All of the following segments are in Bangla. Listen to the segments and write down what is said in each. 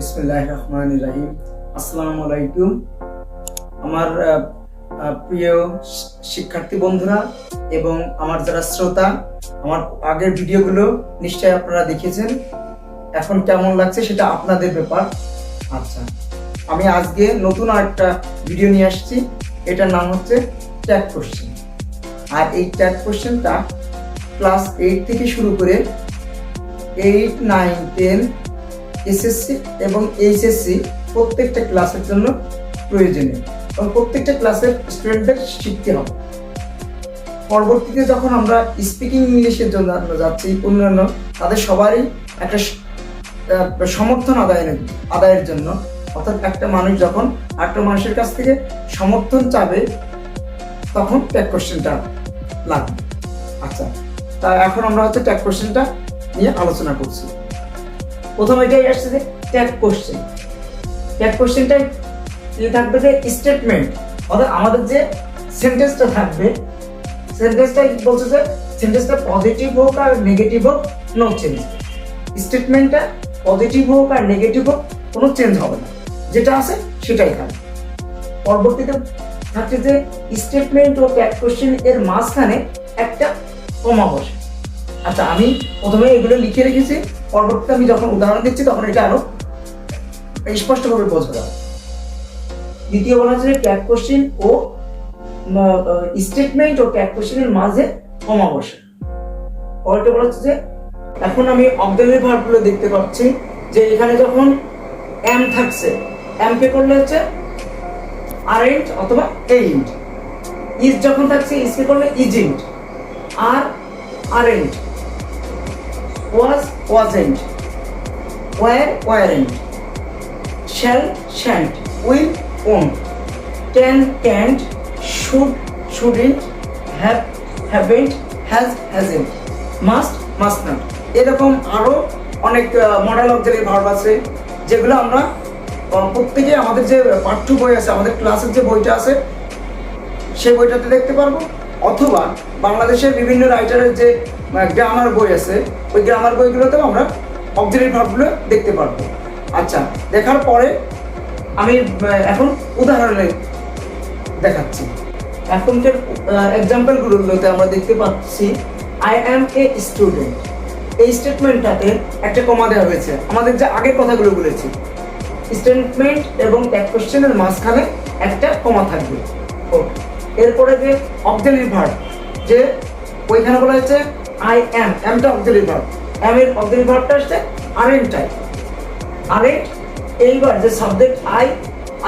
বিসমিল্লাহির রহমানির রহিম। আসসালামু আলাইকুম আমার প্রিয় শিক্ষার্থী বন্ধুরা এবং আমার যারা শ্রোতা, আমার আগের ভিডিওগুলো নিশ্চয়ই আপনারা দেখেছেন। এখন কেমন লাগছে সেটা আপনাদের ব্যাপার। আচ্ছা, আমি আজকে নতুন আরেকটা ভিডিও নিয়ে আসছি। এটার নাম হচ্ছে ট্যাগ কোশ্চেন। আর এই ট্যাগ কোশ্চেনটা ক্লাস 8 থেকে শুরু করে 8, 9, 10 এসএসসি এবং এইচএসসি প্রত্যেকটা ক্লাসের জন্য প্রয়োজনীয় এবং প্রত্যেকটা ক্লাসের স্টুডেন্টদের শিখতে হবে। পরবর্তীতে যখন আমরা স্পিকিং ইংলিশের জন্য যাচ্ছি, অন্যান্য তাদের সবারই একটা সমর্থন আদায়ের জন্য, অর্থাৎ একটা মানুষ যখন একটা মানুষের কাছ থেকে সমর্থন চাবে তখন ট্যাগ কোশ্চেনটা লাগবে। আচ্ছা, তা এখন আমরা হচ্ছে ট্যাগ কোশ্চেনটা নিয়ে আলোচনা করছি। প্রথম এটাই আসছে যে ট্যাগ কোশ্চেন। ট্যাগ কোশ্চেনটাই থাকবে যে স্টেটমেন্ট, অর্থাৎ আমাদের যে সেন্টেন্সটা থাকবে, সেন্টেন্সটা বলছে যে সেন্টেন্সটা পজিটিভ হোক আর নেগেটিভ হোক, নো চেঞ্জ। স্টেটমেন্টটা পজিটিভ হোক আর নেগেটিভ হোক, কোনো চেঞ্জ হবে না, যেটা আছে সেটাই থাকবে। পরবর্তীতে থাকছে যে স্টেটমেন্ট ও ট্যাগ কোশ্চেন এর মাঝখানে একটা কমা বসে। আচ্ছা, আমি প্রথমে এগুলো লিখে রেখেছি, পরবর্তীতে আমি যখন উদাহরণ দিচ্ছি তখন এটা আরো স্পষ্টভাবে বোঝা যাবে। দ্বিতীয় বলা হচ্ছে ট্যাগ কোশ্চেন ও স্টেটমেন্ট ও ট্যাগ কোশ্চেনের মাঝে কমা বসে। পরেরটা বলা হচ্ছে যে এখন আমি অক্সিলারি ভার্বগুলো দেখতে পাচ্ছি যে এখানে যখন এম থাকছে, এম কে করলে হচ্ছে আরেন্ট অথবা এইন্ট। ইজ যখন থাকছে, ইজ কে করলে ইজন্ট, আর aren't, was, wasn't, were, weren't, shall, shan't, will, won't, can, can't, should, shouldn't, have, haven't, has, hasn't, must, must not। এরকম আরো অনেক মডেল অক্সিলারি ভার্ব আছে যেগুলো আমরা প্রত্যেকে আমাদের যে পাঠ্য বই আছে, আমাদের ক্লাসের যে বইটা আছে সেই বইটাতে দেখতে পারবো, অথবা বাংলাদেশের বিভিন্ন রাইটারের যে গ্রামার বই আছে ওই গ্রামার বইগুলোতেও আমরা অক্সিলারি ভার্বগুলো দেখতে পারবো। আচ্ছা, দেখার পরে আমি এখন উদাহরণে দেখাচ্ছি। এখনকার এক্সাম্পলগুলোতে আমরা দেখতে পাচ্ছি আই অ্যাম এ স্টুডেন্ট। এই স্টেটমেন্টটাতে একটা কমা দেওয়া হয়েছে। আমাদের যে আগের কথাগুলো বলেছি, স্টেটমেন্ট এবং ট্যাগ কোশ্চেনের মাঝখানে একটা কমা থাকবে। এরপরে যে অক্সিলারি ভার্ব, যে ওইখানে বলা হয়েছে আই অ্যাম, অ্যামটা অক্সিলারি ভার্ব, অ্যাম এর অক্সিলারি ভার্বটা আসছে আরেন্ট টাইপ। আরেন্ট এইবার যে সাবজেক্ট আই,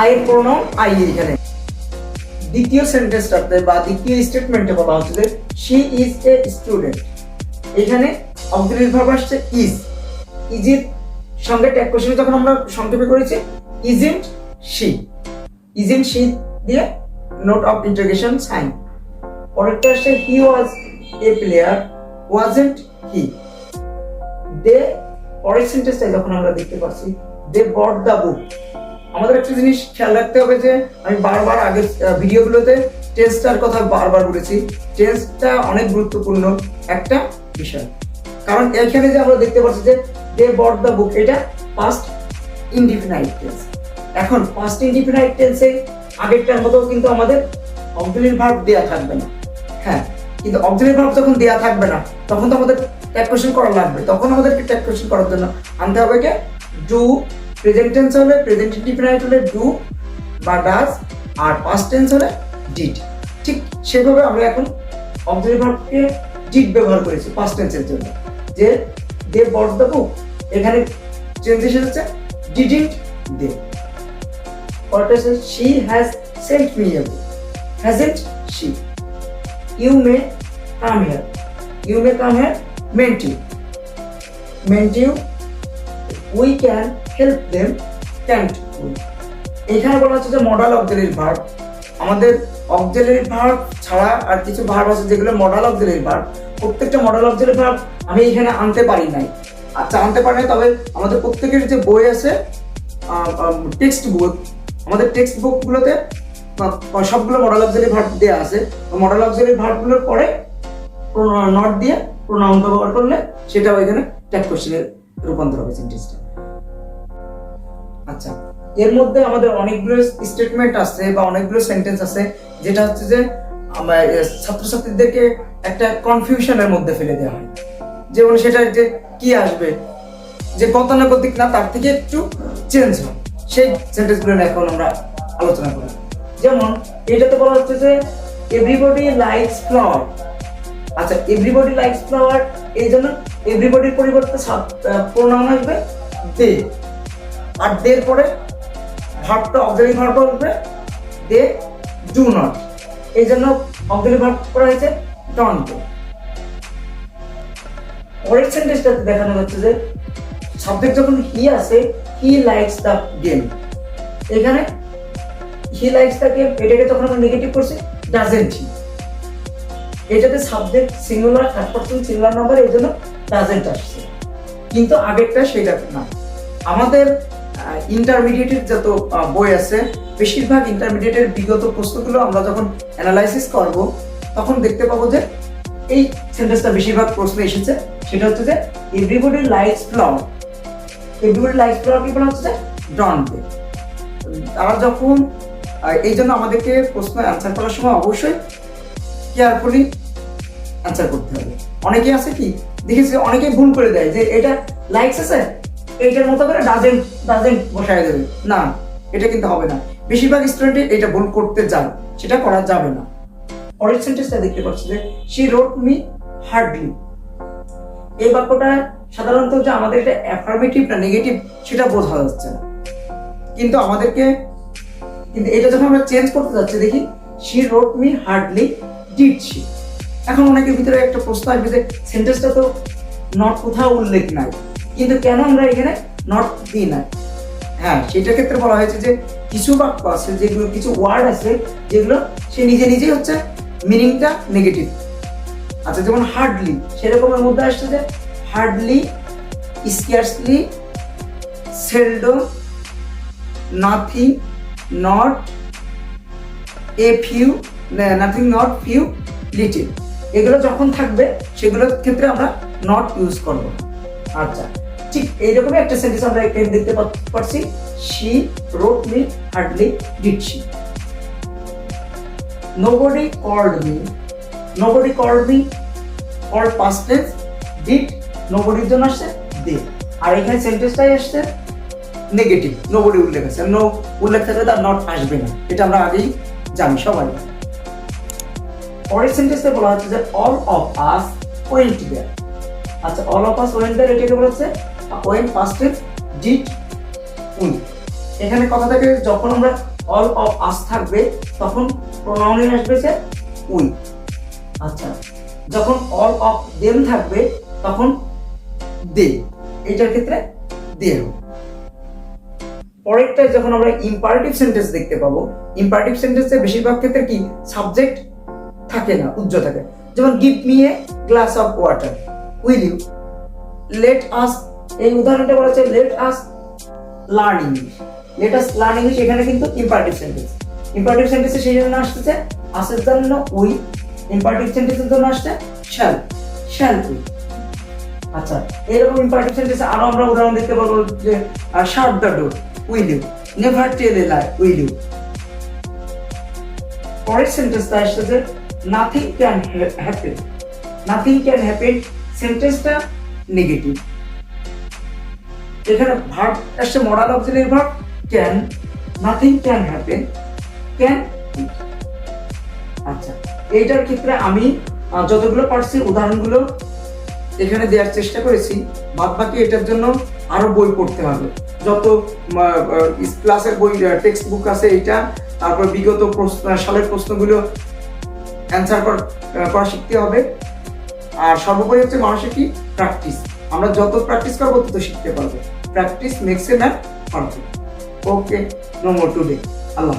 আই এর প্রোনাউন আই। এখানে দ্বিতীয় সেন্টেন্সটাতে বা দ্বিতীয় স্টেটমেন্টে বলা হচ্ছে যে শি ইজ এ স্টুডেন্ট। এখানে অক্সিলারি ভার্ব আসছে ইজ। ইজের সঙ্গে ট্যাগ কোশ্চেন যখন আমরা সংক্ষেপে করেছি ইজন্ট শি, ইজন্ট শি দিয়ে নোট অফ ইন্টারোগেশন সাইন। পরেরটা আসছে হি ওয়াজ এ প্লেয়ার, ওয়াজন্ট হি। দে, পরের সেন্টেন্সটা যখন আমরা দেখতে পাচ্ছি দে বট দ্য বুক। আমাদের একটা জিনিস খেয়াল রাখতে হবে যে আমি বারবার আগের ভিডিওগুলোতে টেন্সটার কথা বারবার বলেছি। টেন্সটা অনেক গুরুত্বপূর্ণ একটা বিষয়, কারণ এখানে যে আমরা দেখতে পাচ্ছি যে দে বট দ্য বুক, এটা পাস্ট ইনডিফিনাইট টেন্স। এখন পাস্ট ইনডিফিনাইট টেন্সে আগেরটার মতো কিন্তু আমাদের অক্সিলারি ভার্ব দেয়া থাকবে না। হ্যাঁ, কিন্তু অক্সিলারি ভার্ব যখন দেয়া থাকবে না তখন তো আমাদের ট্যাগ কোশ্চেন করা লাগবে। তখন আমাদেরকে ট্যাগ কোশ্চেন করার জন্য আনতে হবে কে ডু। প্রেজেন্ট টেন্স হলে প্রেজেন্ট ইনডিফিনাইট হলে ডু বা ডাজ, আর পাস্ট টেন্স হলে ডিড। ঠিক সেভাবে আমরা এখন অক্সিলারি ভার্বকে ডিড ব্যবহার করেছি পাস্ট টেন্সের জন্য, যে দে বট দ্য বুক। এখানে চেঞ্জ এসেছে ডিডন্ট দে। পরেরটা হচ্ছে she has sent me a book, hasn't she? You may come here, you may come here meant you, meant you, we can help them, can't we? এখানে বলা হচ্ছে যে মডাল অক্সিলারি ভার্ব। আমাদের অক্সিলারি ভার্ব ছাড়া আর কিছু ভার্ব আছে যেগুলো মডাল অক্সিলারি ভার্ব। প্রত্যেকটা মডাল অক্সিলারি ভার্ব আমি এখানে আনতে পারি নাই। আচ্ছা, আনতে পারি নাই, তবে আমাদের প্রত্যেকের যে বই আছে টেক্সট বুক, আমাদের টেক্সট বুকগুলোতে সবগুলো মডেল অক্সিলারি ভার্ব দেওয়া আছে। মডেল অক্সিলারি ভার্বগুলোর পরে নট দিয়ে প্রোনাউন ব্যবহার করলে সেটা ওইখানে ট্যাগ কোশ্চেনে রূপান্তর হবে সেন্টেন্সটা। আচ্ছা, এর মধ্যে আমাদের অনেকগুলো স্টেটমেন্ট আছে বা অনেকগুলো সেন্টেন্স আছে যেটা হচ্ছে যে ছাত্রছাত্রীদেরকে একটা কনফিউশনের মধ্যে ফেলে দেওয়া হয়। যেমন সেটা যে কি আসবে, যে গতানুগতিক না, তার থেকে একটু চেঞ্জ হয়, সেই সেন্টেন্সগুলো এখন আমরা আলোচনা করি। যেমন এটাতে বলা হচ্ছে যে এভরিবডি লাইকস ফ্লাওয়ার। আচ্ছা, এভরিবডি লাইকস ফ্লাওয়ার, এই জন্য এভরিবডির পরিবর্তে প্রোনাউন আসবে দে, আর দের পরে ভার্বটা অক্সিলারি ভার্ব আসবে দে ডু নট, এই জন্য অক্সিলারি ভার্ব করা হয়েছে ডন্ট। পরের সেন্টেন্সটাতে দেখানো হচ্ছে যে সাবজেক্ট যখন হি আছে, হি লাইকস দ্য গেম, এখানে হি লাইকস দ্য গেম, এটাকে যখন আমরা নেগেটিভ করছি ডাজেন্ট হি, এটাতে subject singular, third person singular number, এই জন্য ডাজেন্ট আসছে, কিন্তু আগেরটা সেটা না। আমাদের ইন্টারমিডিয়েটের যত বই আছে, বেশিরভাগ ইন্টারমিডিয়েটের বিগত প্রশ্নগুলো আমরা যখন অ্যানালাইসিস করব তখন দেখতে পাবো যে এই সেন্টেন্সটা বেশিরভাগ প্রশ্ন এসেছে, সেটা হচ্ছে যে everybody likes flower. Everybody likes flower কি বলা হচ্ছে ডন্ট। তারা যখন এই জন্য আমাদেরকে প্রশ্ন অ্যান্সার করার সময় অবশ্যই কেয়ারফুলি অ্যান্সার করতে হবে। অনেকে আছে কি দেখেছি, অনেকে ভুল করে দেয় যে এটা লাইকস আছে, এইটার মতো করে ডাজেন্ট বসায় দেবে, না, এটা কিন্তু হবে না। বেশিরভাগ স্টুডেন্ট এটা ভুল করতে যায়, সেটা করা যাবে না। পরের সেন্টেন্সটা দেখতে পাচ্ছি যে শি রোট মি হার্ডলি। এই বাক্যটা সাধারণত যে আমাদের এটা অ্যাফার্মেটিভ না নেগেটিভ সেটা বোঝা যাচ্ছে না, কিন্তু আমাদেরকে কিন্তু এটা যখন আমরা চেঞ্জ করতে যাচ্ছি, দেখি she wrote me hardly did she. এখন অনেকের ভিতরে একটা প্রশ্ন আসবে যে সেন্টেন্সটা তো নট কোথাও উল্লেখ নাই, কিন্তু কেন আমরা এখানে নট দিই না? হ্যাঁ, সেটার ক্ষেত্রে বলা হয়েছে যে কিছু বাক্য আছে যেগুলো, কিছু ওয়ার্ড আছে যেগুলো সে নিজে নিজেই হচ্ছে মিনিংটা নেগেটিভ। আচ্ছা, যেমন হার্ডলি, সেরকমের মধ্যে আসছে যে hardly, scarcely, seldom, nothing, not, a few, nothing, not, few, little, এগুলো যখন থাকবে সেগুলোর ক্ষেত্রে আমরা নট ইউজ করব। আচ্ছা, ঠিক এইরকমই একটা সেন্টেন্স আমরা এখানে দেখতে পাচ্ছি, she wrote me hardly did she. Nobody called me, nobody called me, called past tense, did নোবডির জন্য আসছে দে, আর এখানে সেন্টেন্সটাই আসছে নেগেটিভ, নোবডি উল্লেখ আছে, নো উল্লেখ থাকলে তার নট আসবে না, এটা আমরা আগেই জানি সবাই। পরের সেন্টেন্সে বলা হচ্ছে যে all of us went there. আচ্ছা, all of us went there, এটাকে বলা হচ্ছে went past tense, did we. এখানে কথা থাকে যখন আমরা অল অফ আস থাকবে তখন প্রোনাউনে আসবে যে উই। আচ্ছা, যখন অল অফ দেম থাকবে তখন দে, এটার ক্ষেত্রে দে হবে। পরেরটা যখন আমরা ইম্পারেটিভ সেন্টেন্স দেখতে পাবো, ইম্পারেটিভ সেন্টেন্সে বেশিরভাগ ক্ষেত্রে কি সাবজেক্ট থাকে না, উজ্জ্ব থাকে। যেমন give me a glass of water, will you, let us, এই উদাহরণটা বলা হচ্ছে let us learn English, let us learn English, এখানে কিন্তু ইম্পারেটিভ সেন্টেন্স। ইম্পারেটিভ সেন্টেন্সে সেই জন্য আসছে আসের জন্য উই, ইম্পারেটিভ সেন্টেন্সের জন্য আসছে শ্যাল, শ্যাল উই। আচ্ছা, এরকম ইম্পারেটিভ সেন্টেন্সে আরো আমরা উদাহরণ দেখতে পাবো যে shut the door, will you, never tell a lie, will you. পরের সেন্টেন্সটা আসছে যে nothing can happen, nothing can happen, সেন্টেন্সটা নেগেটিভ। এখানে ভার্ব আসছে modal auxiliary verb can, nothing can happen, can. আচ্ছা, এইটার ক্ষেত্রে আমি যতগুলো পারছি উদাহরণগুলো এখানে দেওয়ার চেষ্টা করেছি, বাদ বাকি এটার জন্য আরো বই পড়তে হবে। যত ক্লাসের বই, টেক্সট বুক আছে এটা, তারপর বিগত সালের প্রশ্নগুলো অ্যান্সার করা শিখতে হবে। আর সর্বোপরি হচ্ছে মানুষের কি প্র্যাকটিস, আমরা যত প্র্যাকটিস করবো তত শিখতে পারবো। Practice makes a man perfect. Okay, no more today. Allah.